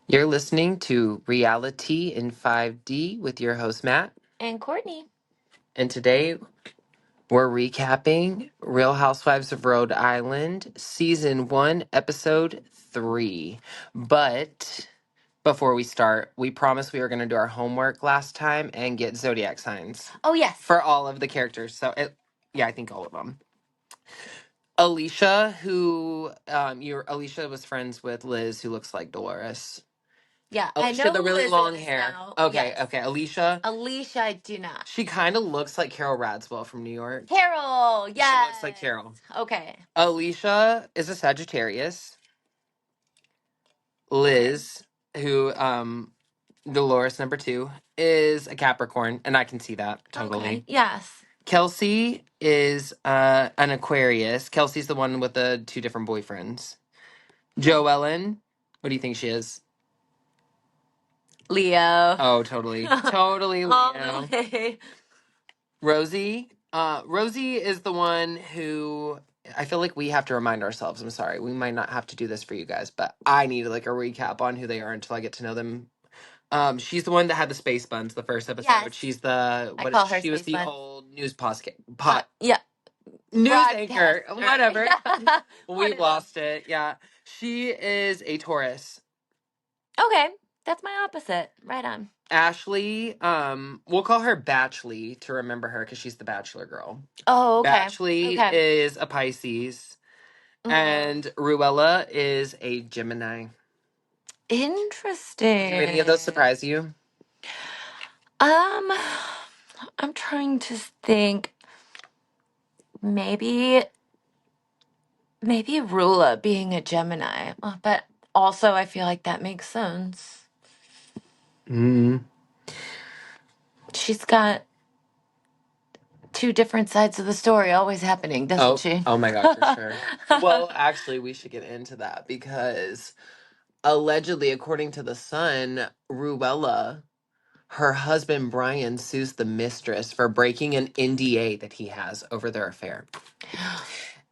You're listening to Reality in 5D with your host, Matt. And Courtney. And today we're recapping Real Housewives of Rhode Island, Season 1, Episode 3. But before we start, we promised we were going to do our homework last time and get zodiac signs. Oh, yes. For all of the characters. I think all of them. Alicia, Alicia was friends with Liz, who looks like Dolores. Yeah, I Alicia, know the who really Liz long is hair. now. Okay, Yes. okay. Alicia. Alicia, I do not. She kind of looks like Carol Radswell from New York. Carol, yes. She looks like Carol. Okay. Alicia is a Sagittarius. Liz, who Dolores number 2, is a Capricorn, and I can see that totally. Okay, yes. Kelsey is an Aquarius. Kelsey's the one with the 2 different boyfriends. Joellen, what do you think she is? Leo. Oh, totally. Totally All Leo. the way. Rosie. Rosie is the one who I feel like we have to remind ourselves. I'm sorry, we might not have to do this for you guys, but I need like a recap on who they are until I get to know them. She's the one that had the space buns the first episode. Yes. She's the I call her she was Space the Bun. old news pot Yeah. news anchor, Broadcaster. whatever. One We've of lost it. Yeah, she is a Taurus. Okay, that's my opposite. Right on. Ashley, we'll call her Batchley to remember her because she's the Bachelor girl. Oh, okay. Batchley Okay. is a Pisces, and Ruella is a Gemini. Interesting. Do any of those surprise you? I'm trying to think. Maybe Rula being a Gemini, but also I feel like that makes sense. Mm. She's got 2 different sides of the story always happening, doesn't she? Oh my God, for sure. Well, actually, we should get into that because allegedly, according to The Sun, Ruella, her husband Brian, sues the mistress for breaking an NDA that he has over their affair.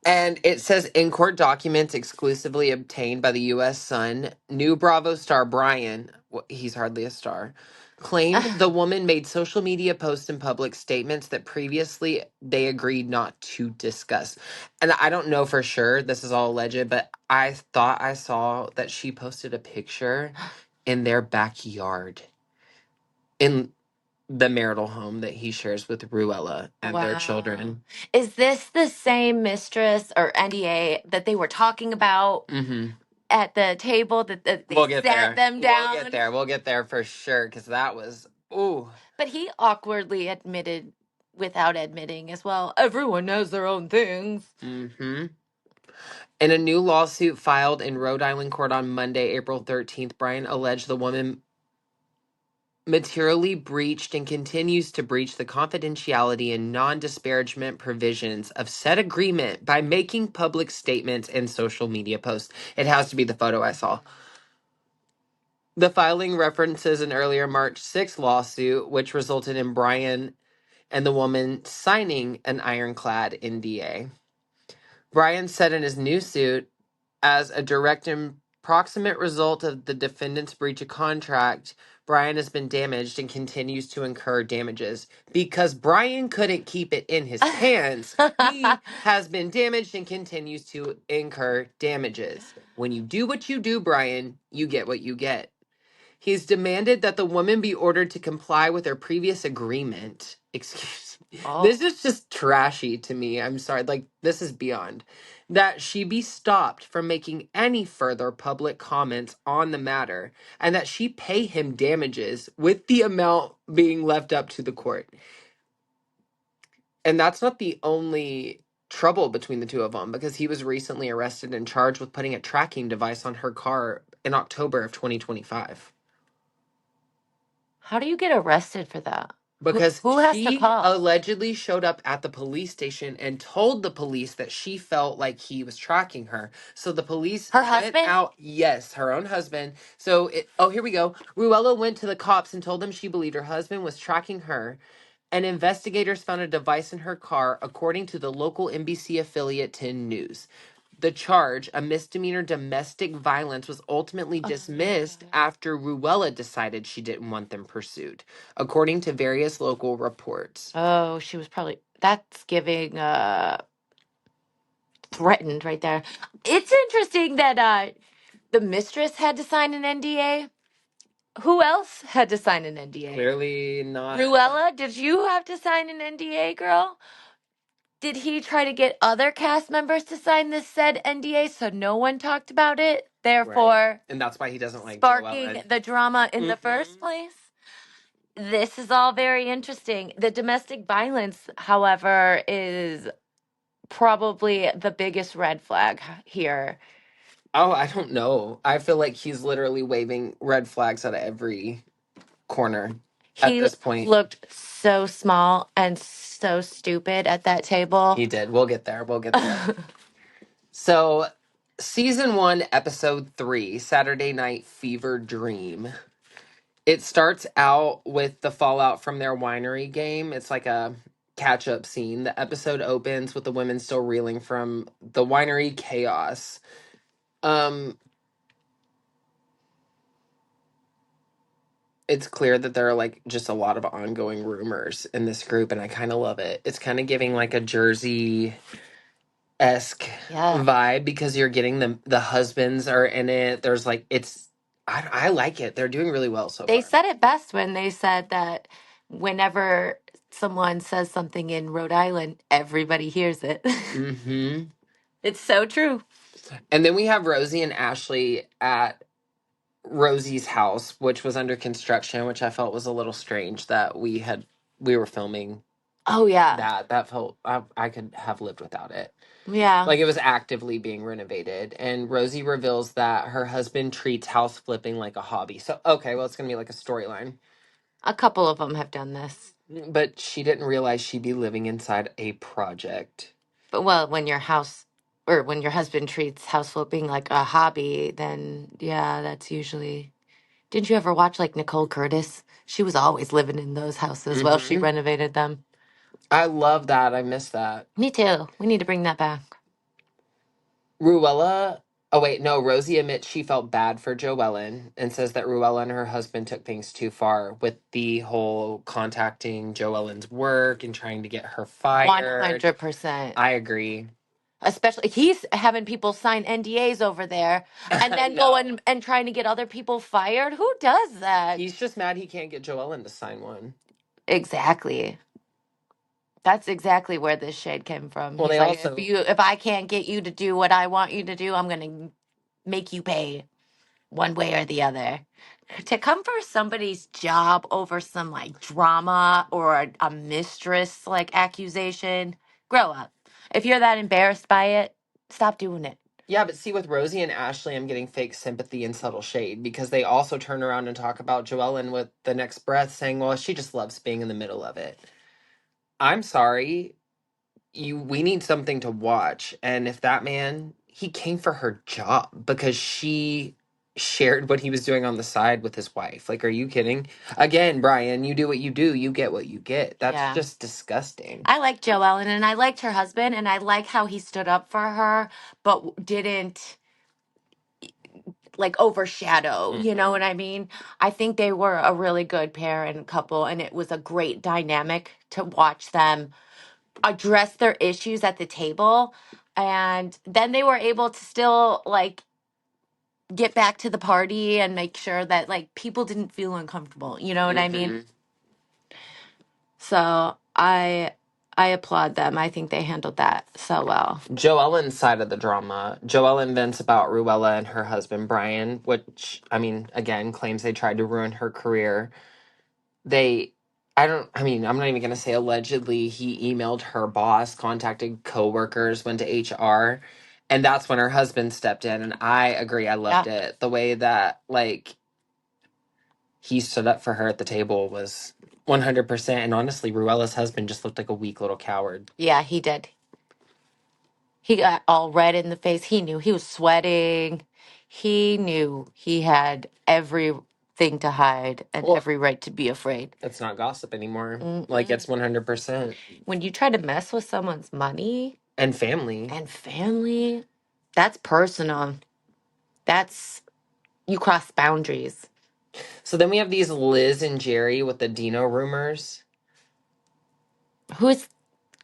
And it says in court documents exclusively obtained by the U.S. Sun, new Bravo star Brian, he's hardly a star, claimed the woman made social media posts and public statements that previously they agreed not to discuss. And I don't know for sure, this is all alleged, but I thought I saw that she posted a picture in their backyard in the marital home that he shares with Ruella and their children. Is this the same mistress or NDA that they were talking about at the table that they sat them down? We'll get there for sure because that was, ooh. But he awkwardly admitted without admitting as well. Everyone knows their own things. Mm-hmm. In a new lawsuit filed in Rhode Island court on Monday, April 13th, Brian alleged the woman materially breached and continues to breach the confidentiality and non-disparagement provisions of said agreement by making public statements and social media posts. It has to be the photo I saw. The filing references an earlier March 6th lawsuit, which resulted in Brian and the woman signing an ironclad NDA. Brian said in his new suit, as a direct and proximate result of the defendant's breach of contract, Brian has been damaged and continues to incur damages. Because Brian couldn't keep it in his pants, he has been damaged and continues to incur damages. When you do what you do, Brian, you get what you get. He's demanded that the woman be ordered to comply with her previous agreement. Excuse me. Oh. This is just trashy to me. I'm sorry. Like, this is beyond. That she be stopped from making any further public comments on the matter and that she pay him damages with the amount being left up to the court. And that's not the only trouble between the two of them because he was recently arrested and charged with putting a tracking device on her car in October of 2025. How do you get arrested for that? Because who has she to call? allegedly showed up at the police station and told the police that she felt like he was tracking her. So the police Her went husband? out. Yes, her own husband. So, here we go. Ruella went to the cops and told them she believed her husband was tracking her. And investigators found a device in her car, according to the local NBC affiliate 10 News. The charge, a misdemeanor domestic violence, was ultimately dismissed after Ruella decided she didn't want them pursued, according to various local reports. Oh, she was probably, that's giving threatened right there. It's interesting that the mistress had to sign an NDA. Who else had to sign an NDA? Clearly not. Ruella, did you have to sign an NDA, girl? Did he try to get other cast members to sign this said NDA so no one talked about it? Therefore, Right. And that's why he doesn't like sparking the drama in the first place? This is all very interesting. The domestic violence, however, is probably the biggest red flag here. Oh, I don't know. I feel like he's literally waving red flags at every corner at this point. He looked so small and so stupid at that table. He did. We'll get there. We'll get there. So, season 1, episode 3, Saturday Night Fever Dream. It starts out with the fallout from their winery game. It's like a catch-up scene. The episode opens with the women still reeling from the winery chaos. It's clear that there are like just a lot of ongoing rumors in this group, and I kind of love it. It's kind of giving like a Jersey-esque vibe because you're getting the husbands are in it. There's like I like it. They're doing really well so far. They said it best when they said that whenever someone says something in Rhode Island, everybody hears it. Mm-hmm. It's so true. And then we have Rosie and Ashley at Rosie's house, which was under construction, which I felt was a little strange that we were filming. Oh yeah. That felt I could have lived without it. Yeah. Like it was actively being renovated. And Rosie reveals that her husband treats house flipping like a hobby. So, okay, well, it's going to be like a storyline. A couple of them have done this. But she didn't realize she'd be living inside a project. But well, when your husband treats house flipping like a hobby, then yeah, that's usually. Didn't you ever watch like Nicole Curtis? She was always living in those houses while she renovated them. I love that. I miss that. Me too. We need to bring that back. Ruella. Oh, wait, no. Rosie admits she felt bad for Joellen and says that Ruella and her husband took things too far with the whole contacting Joellen's work and trying to get her fired. 100%. I agree. Especially, he's having people sign NDAs over there and then going and trying to get other people fired. Who does that? He's just mad he can't get Joellen to sign one. Exactly. That's exactly where this shade came from. Well, He's they like, also... if I can't get you to do what I want you to do, I'm going to make you pay one way or the other. To come for somebody's job over some like drama or a mistress like accusation, grow up. If you're that embarrassed by it, stop doing it. Yeah, but see, with Rosie and Ashley, I'm getting fake sympathy and subtle shade because they also turn around and talk about Joellen with the next breath saying, well, she just loves being in the middle of it. I'm sorry. We need something to watch. And if that man, he came for her job because she shared what he was doing on the side with his wife. Like, are you kidding? Again, Brian, you do what you do, you get what you get. That's just disgusting. I like Joellen and I liked her husband and I like how he stood up for her, but didn't like overshadow, you know what I mean? I think they were a really good pair and couple, and it was a great dynamic to watch them address their issues at the table. And then they were able to still like get back to the party and make sure that like people didn't feel uncomfortable, you know what I mean? So I applaud them. I think they handled that so well. Joellen's side of the drama. Joellen vents about Ruella and her husband, Brian, which, I mean, again, claims they tried to ruin her career. I'm not even going to say allegedly. He emailed her boss, contacted coworkers, went to HR, and that's when her husband stepped in. And I agree. I loved it. The way that, like, he stood up for her at the table was 100%. And honestly, Ruella's husband just looked like a weak little coward. Yeah, he did. He got all red in the face. He knew he was sweating. He knew he had everything to hide and every right to be afraid. It's not gossip anymore. Like, it's 100%. When you try to mess with someone's money and family, That's personal. That's, you cross boundaries. So then we have these Liz and Jerry with the Dino rumors. Who's,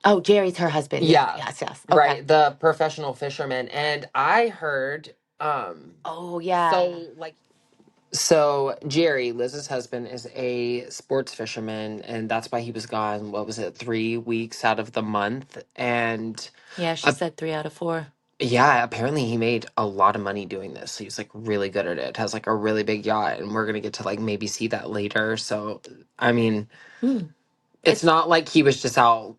oh, Jerry's her husband. Yeah, Yeah, yes, yes. Okay. right. The professional fisherman. And I heard, Oh, yeah. so Jerry, Liz's husband, is a sports fisherman, and that's why he was gone. What was it, 3 weeks out of the month? And Yeah, she uh, said 3 out of 4. yeah, apparently he made a lot of money doing this. He was like really good at it. Has like a really big yacht, and we're gonna get to like maybe see that later. So I mean, Hmm. it's It's, not like he was just out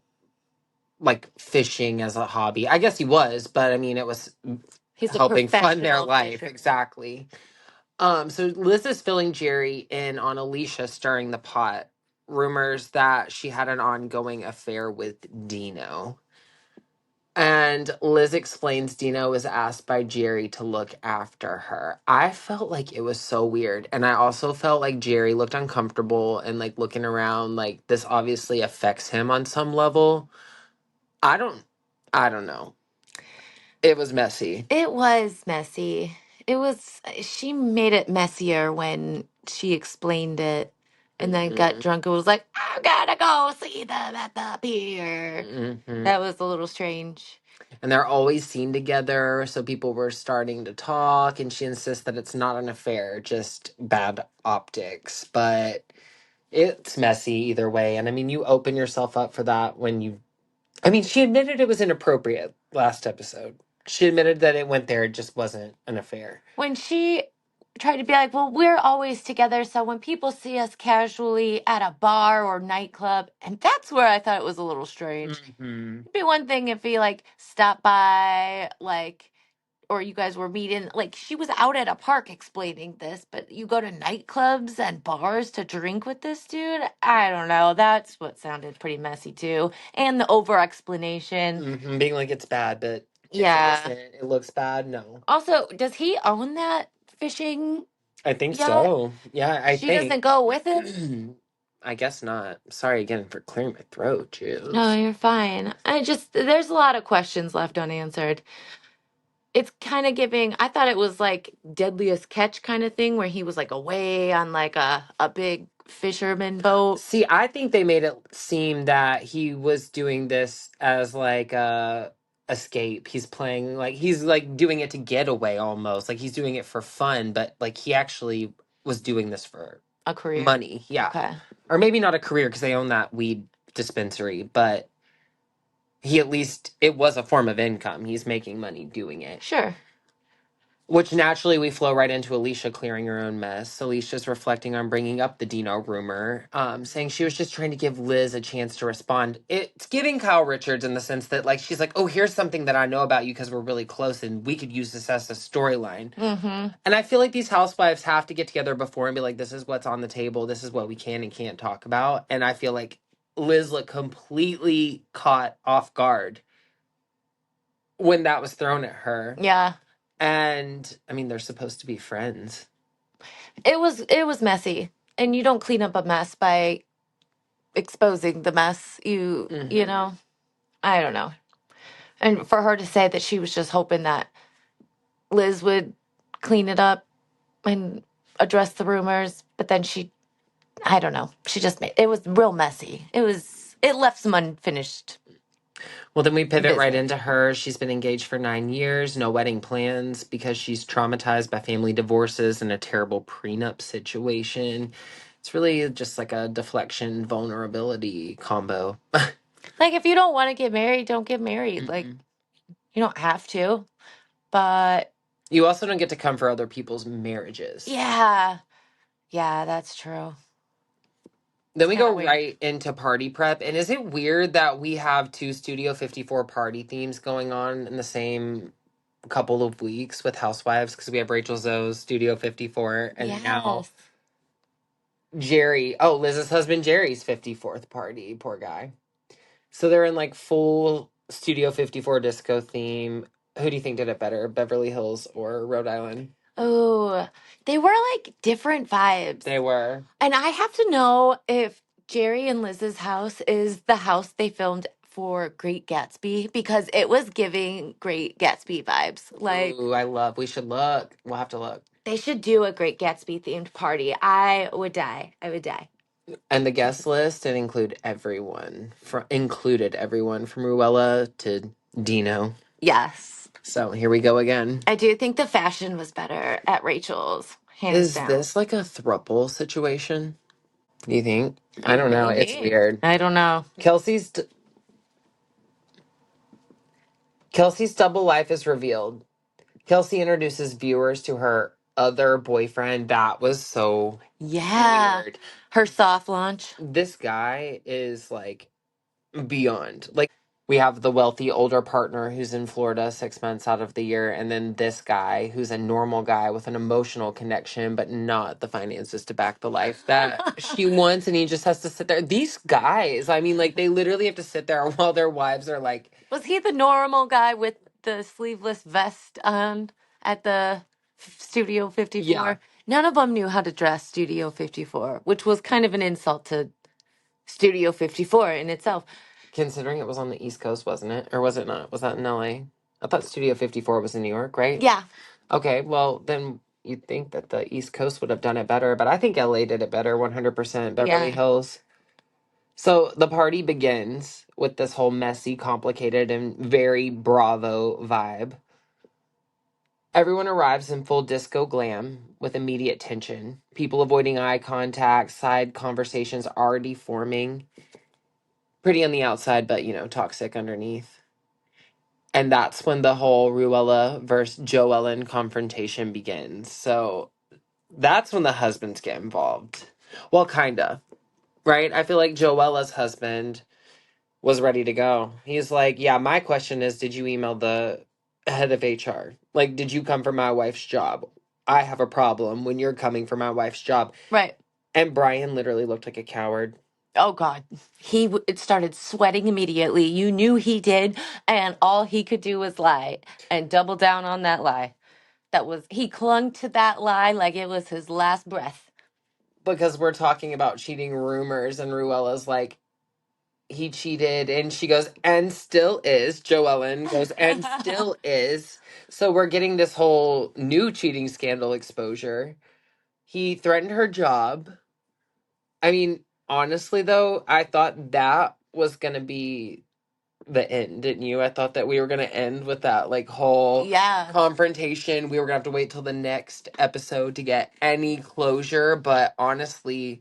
like fishing as a hobby. I guess he was, but I mean, it was he's a helping fund their professional life. fisherman. Exactly. So Liz is filling Jerry in on Alicia stirring the pot. Rumors that she had an ongoing affair with Dino. And Liz explains Dino was asked by Jerry to look after her. I felt like it was so weird. And I also felt like Jerry looked uncomfortable and like looking around like this obviously affects him on some level. I don't I don't know. It was messy. It was messy. It was, she made it messier when she explained it and then got Hmm. drunk and was like, I'm gonna go see them at the pier. Hmm. That was a little strange. And they're always seen together, so people were starting to talk, and she insists that it's not an affair, just bad optics. But it's messy either way. And I mean, you open yourself up for that when you. I mean, she admitted it was inappropriate last episode. She admitted that it went there, it just wasn't an affair. When she tried to be like, well, we're always together, so when people see us casually at a bar or nightclub, and that's where I thought it was a little strange. Hmm. It'd be one thing if he like stopped by, like, or you guys were meeting, like she was out at a park explaining this, but you go to nightclubs and bars to drink with this dude. I don't know. That's what sounded pretty messy too, and the over explanation. Hmm. Being like it's bad, but it's Yeah. innocent. It looks bad. No. Also, does he own that fishing I think yacht? so. Yeah, I She doesn't think. go with him. I guess not. Sorry again for clearing my throat, No, Juice. you're fine. I just, there's a lot of questions left unanswered. It's kind of giving, I thought it was like Deadliest Catch kind of thing where he was like away on like a big fisherman boat. See, I think they made it seem that he was doing this as like a escape. He's playing like he's like doing it to get away almost. Like he's doing it for fun, but like he actually was doing this for A career. money. Yeah. Okay. Or maybe not a career because they own that weed dispensary, but he at least it was a form of income. He's making money doing it. Sure. Which naturally we flow right into Alicia clearing her own mess. Alicia's reflecting on bringing up the Dino rumor, saying she was just trying to give Liz a chance to respond. It's giving Kyle Richards in the sense that, like, she's like, oh, here's something that I know about you because we're really close and we could use this as a storyline. Mm-hmm. And I feel like these housewives have to get together before and be like, this is what's on the table. This is what we can and can't talk about. And I feel like Liz looked completely caught off guard when that was thrown at her. Yeah. And I mean, they're supposed to be friends. It was messy. And you don't clean up a mess by exposing the mess. You Hmm. know, I don't know. And for her to say that she was just hoping that Liz would clean it up and address the rumors, but then I don't know. She just made it was real messy. It left some unfinished Well, then we pivot right business. into her. She's been engaged for 9 years, no wedding plans because she's traumatized by family divorces and a terrible prenup situation. It's really just like a deflection vulnerability combo. Like if you don't want to get married, don't get married. Like Mm-mm. you don't have to. But You also don't get to come for other people's marriages. yeah. Yeah, that's true. Then It's we kind go of weird. right into party prep. And is it weird that we have two Studio 54 party themes going on in the same couple of weeks with Housewives? Because we have Rachel Zoe's Studio 54 and now Yes. Jerry. Oh, Liz's husband Jerry's 54th party. Poor guy. So they're in like full Studio 54 disco theme. Who do you think did it better, Beverly Hills or Rhode Island? Oh, they were like different vibes. They were. And I have to know if Jerry and Liz's house is the house they filmed for Great Gatsby because it was giving Great Gatsby vibes. Like, Ooh, we should look. We'll have to look. they should do a Great Gatsby themed party. I would die. I would die. And the guest list, it included everyone from Ruella to Dino. Yes. So here we go again. I do think the fashion was better at Rachel's, hands Is down. this like a throuple situation? Do you think? I don't know. It's Maybe. weird. I don't know. Kelsey's double life is revealed. Kelsey introduces viewers to her other boyfriend. That was so Yeah. weird. Her soft launch. This guy is like beyond. Like, we have the wealthy older partner who's in Florida 6 months out of the year, and then this guy who's a normal guy with an emotional connection, but not the finances to back the life that she wants, and he just has to sit there. These guys, I mean, like, they literally have to sit there while their wives are like, Was he the normal guy with the sleeveless vest on at the Studio 54? yeah. None of them knew how to dress Studio 54, which was kind of an insult to Studio 54 in itself. Considering it was on the East Coast, wasn't it? Or was it not? Was that in LA? I thought Studio 54 was in New York, right? Yeah. Okay, well, then you'd think that the East Coast would have done it better, but I think LA did it better, 100%. Beverly Yeah. Hills. So the party begins with this whole messy, complicated, and very Bravo vibe. Everyone arrives in full disco glam with immediate tension. People avoiding eye contact, side conversations already forming. Pretty on the outside, but, toxic underneath. And that's when the whole Ruella versus Joellen confrontation begins. So that's when the husbands get involved. Well, kinda. Right? I feel like Joella's husband was ready to go. He's like, yeah, my question is, did you email the head of HR? Like, did you come for my wife's job? I have a problem when you're coming for my wife's job. Right. And Brian literally looked like a coward. Oh God. It started sweating immediately. You knew he did, and all he could do was lie and double down on that lie. He clung to that lie like it was his last breath. Because we're talking about cheating rumors, and Ruella's like, he cheated, and she goes, and still is. Joellen goes, and still is. So we're getting this whole new cheating scandal exposure. He threatened her job. I mean, honestly, though, I thought that was going to be the end, didn't you? I thought that we were going to end with that, like, whole confrontation. We were going to have to wait till the next episode to get any closure. But honestly,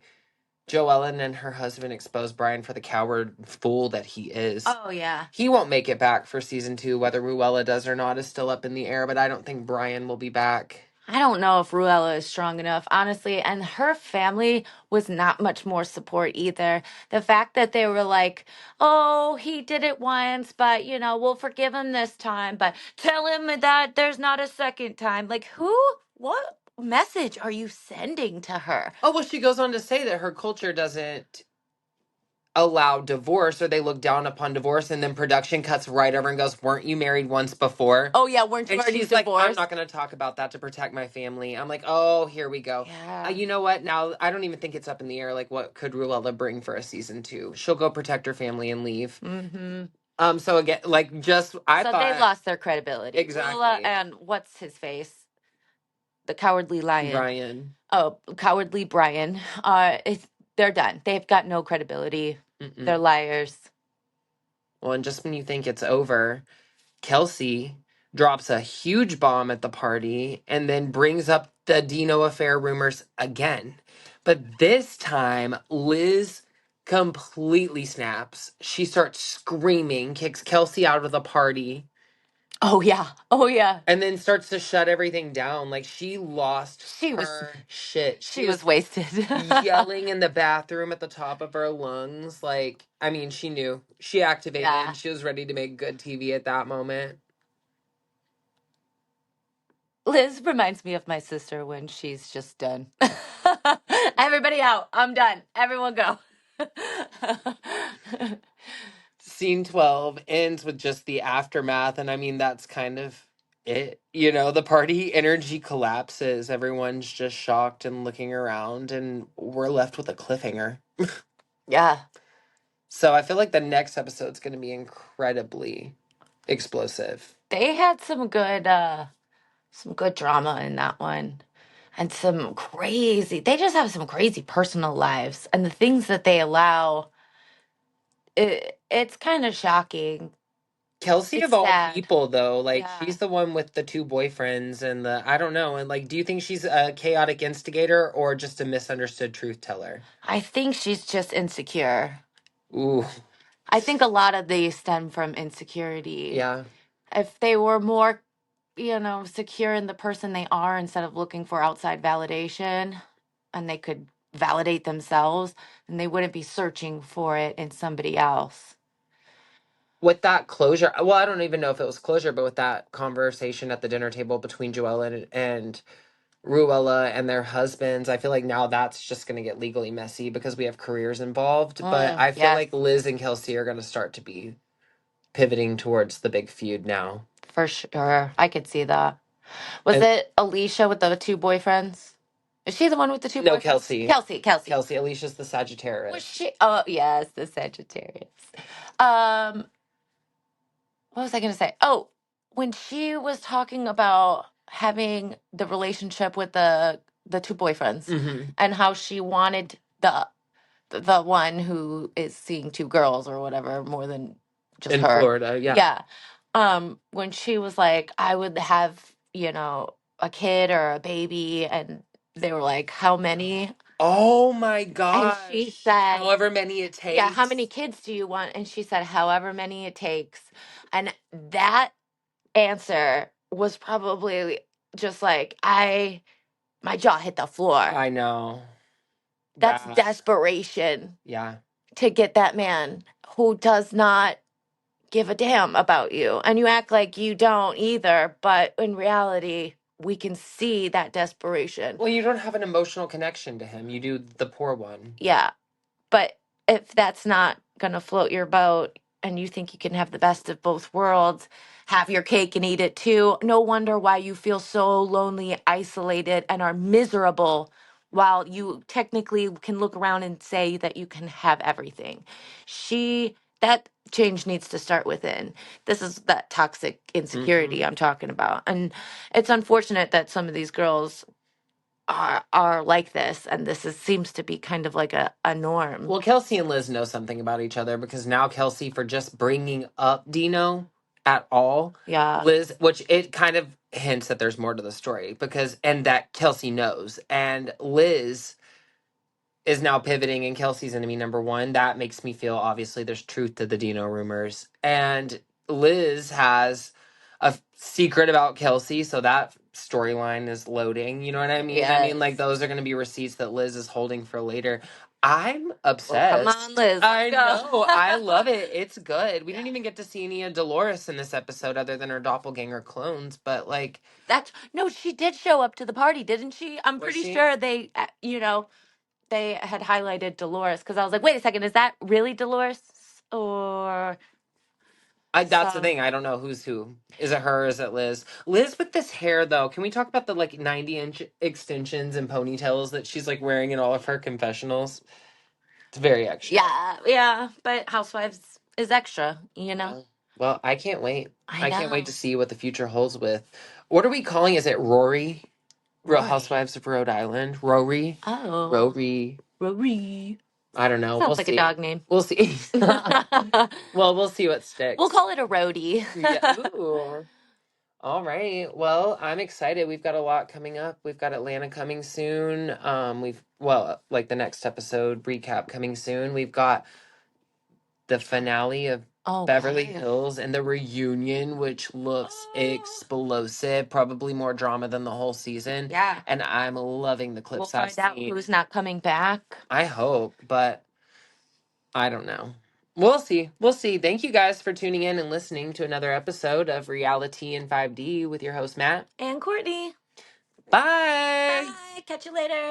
Joellen and her husband exposed Brian for the coward fool that he is. Oh, yeah. He won't make it back for season 2. Whether Ruella does or not is still up in the air, but I don't think Brian will be back. I don't know if Ruella is strong enough, honestly. And her family was not much more support either. The fact that they were like, oh, he did it once, but, we'll forgive him this time. But tell him that there's not a second time. Like, what message are you sending to her? Oh, well, she goes on to say that her culture doesn't allow divorce, or they look down upon divorce, and then production cuts right over and goes, weren't you married once before? Oh yeah, weren't you and already she's divorced? like, I'm not going to talk about that to protect my family. I'm like, oh, here we go. Yeah. You know what? Now, I don't even think it's up in the air. Like, what could Ruella bring for a season 2? She'll go protect her family and leave. Mm-hmm. So again, like, just, I thought... they lost their credibility. Exactly. Ruella and what's his face? The cowardly lion. Brian. Oh, cowardly Brian. They're done. They've got no credibility. Mm-mm. They're liars. Well, and just when you think it's over, Kelsey drops a huge bomb at the party and then brings up the Dino affair rumors again. But this time, Liz completely snaps. She starts screaming, kicks Kelsey out of the party. Oh, yeah. Oh, yeah. And then starts to shut everything down. Like, she lost her shit. She was wasted. Yelling in the bathroom at the top of her lungs. Like, I mean, she knew. She activated. Yeah. She was ready to make good TV at that moment. Liz reminds me of my sister when she's just done. Everybody out. I'm done. Everyone go. Scene 12 ends with just the aftermath, and I mean, that's kind of it. The party energy collapses. Everyone's just shocked and looking around, and we're left with a cliffhanger. Yeah. So I feel like the next episode's going to be incredibly explosive. They had some good drama in that one. And some crazy, they just have some crazy personal lives. And the things that they allow, it's kind of shocking. Kelsey of It's all sad. people, though, like, Yeah. she's the one with the 2 boyfriends and I don't know. And, like, do you think she's a chaotic instigator or just a misunderstood truth teller? I think she's just insecure. Ooh, I think a lot of these stem from insecurity. yeah. If they were more, secure in the person they are instead of looking for outside validation, and they could validate themselves, then they wouldn't be searching for it in somebody else. With that closure, well, I don't even know if it was closure, but with that conversation at the dinner table between Joella and Ruella and their husbands, I feel like now that's just going to get legally messy because we have careers involved. But I feel Yes, like Liz and Kelsey are going to start to be pivoting towards the big feud now. for sure. I could see that. Was And it Alicia with the 2 boyfriends? Is she the one with the 2 no, boyfriends? Kelsey. Kelsey. Kelsey. Alicia's the Was Sagittarius. she? Oh, yes, the Sagittarius. Um, what was I going to say? Oh, when she was talking about having the relationship with the 2 boyfriends, Mm-hmm. and how she wanted the one who is seeing 2 girls or whatever more than just In her. Florida, yeah. Yeah. When she was like, I would have, a kid or a baby, and they were like, how many? Oh my And she gosh. said, However many it yeah, how takes. many kids do you want? And she said, however many it takes. And that answer was probably just like, my jaw hit the floor. I know. That's That, desperation yeah. to get that man who does not give a damn about you. And you act like you don't either, but in reality, we can see that desperation. Well, you don't have an emotional connection to him. You do the poor one. Yeah. But if that's not going to float your boat and you think you can have the best of both worlds, have your cake and eat it too, no wonder why you feel so lonely, isolated, and are miserable while you technically can look around and say that you can have everything. That change needs to start within. This is that toxic insecurity Mm-hmm. I'm talking about. And it's unfortunate that some of these girls are like this, and seems to be kind of like a norm. Well, Kelsey and Liz know something about each other because now Kelsey, for just bringing up Dino at all, Yeah. Liz, which it kind of hints that there's more to the story and that Kelsey knows. And Liz is now pivoting and Kelsey's enemy number one. That makes me feel obviously there's truth to the Dino rumors. And Liz has a secret about Kelsey, so that storyline is loading. You know what I mean? I mean, like, Yes. those are going to be receipts that Liz is holding for later. I'm Well, come obsessed. on, Liz. I Let's know. I love go. it. It's good. We Yeah. didn't even get to see any of Dolores in this episode other than her doppelganger clones, but like, No, she did show up to the party, didn't she? I'm was pretty she? sure they had highlighted Dolores, because I was like, wait a second, is that really Dolores? Or That's the so? thing. I don't know who's who. Is it her? Is it Liz? Liz with this hair, though. Can we talk about the like 90-inch extensions and ponytails that she's like wearing in all of her confessionals? It's very extra. Yeah, but Housewives is extra, Yeah. Well, I can't wait. I I can't wait know. to see what the future holds with. What are we calling? Is it Rory? Real Rory. Housewives of Rhode Island. Rory. Oh, Rory. Rory. I don't know. We'll Sounds like a see. dog name. We'll see. Well, we'll see what We'll sticks. call it a roadie. Yeah. Ooh. All right. Well, I'm excited. We've got a lot coming up. We've got Atlanta coming soon. Like the next episode recap coming soon. We've got the finale of Beverly Okay. Hills and the reunion, which looks explosive. Probably more drama than the whole season. Yeah. And I'm loving the We'll clips I've find out seen. who's not coming back. I hope, but I don't know. We'll see. We'll see. Thank you guys for tuning in and listening to another episode of Reality in 5D with your host, Matt. And Courtney. Bye. Bye. Catch you later.